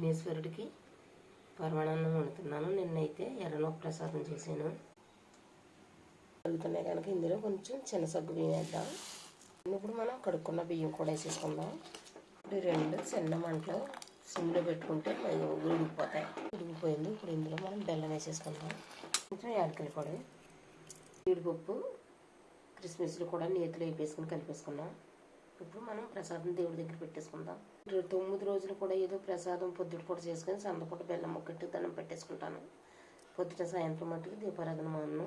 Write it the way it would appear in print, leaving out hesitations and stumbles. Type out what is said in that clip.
విఘ్నేశ్వరుడికి పరమాన్నం వండుతున్నాను. నిన్నైతే ఎర్రనొప్ప ప్రసాదం చేశాను. కడుగుతున్నాయి కనుక ఇందులో కొంచెం చిన్న సగ్గు బియ్యం వేద్దాం. ఇప్పుడు మనం కడుక్కున్న బియ్యం కూడా వేసేసుకుందాం. ఇప్పుడు 2 చిన్న మంటలో సిమ్లో పెట్టుకుంటే ఉడికిపోతాయి. ఉడికిపోయింది. ఇప్పుడు ఇందులో మనం బెల్లం వేసేసుకుందాం. కొంచెం యాలకుల పొడి, జీడిపప్పు, కిస్మిస్లు కూడా నేతిలో వేపేసుకుని కలిపేసుకున్నాం. ఇప్పుడు మనం ప్రసాదం దేవుడి దగ్గర పెట్టేసుకుందాం. 9 రోజులు కూడా ఏదో ప్రసాదం పొద్దుట పూట చేసుకొని సందపూట బెల్లం ముక్కట్టి దండం పెట్టేసుకుంటాను. పొద్దుట సాయంత్రం మట్టుకు దీపారాధన మాను.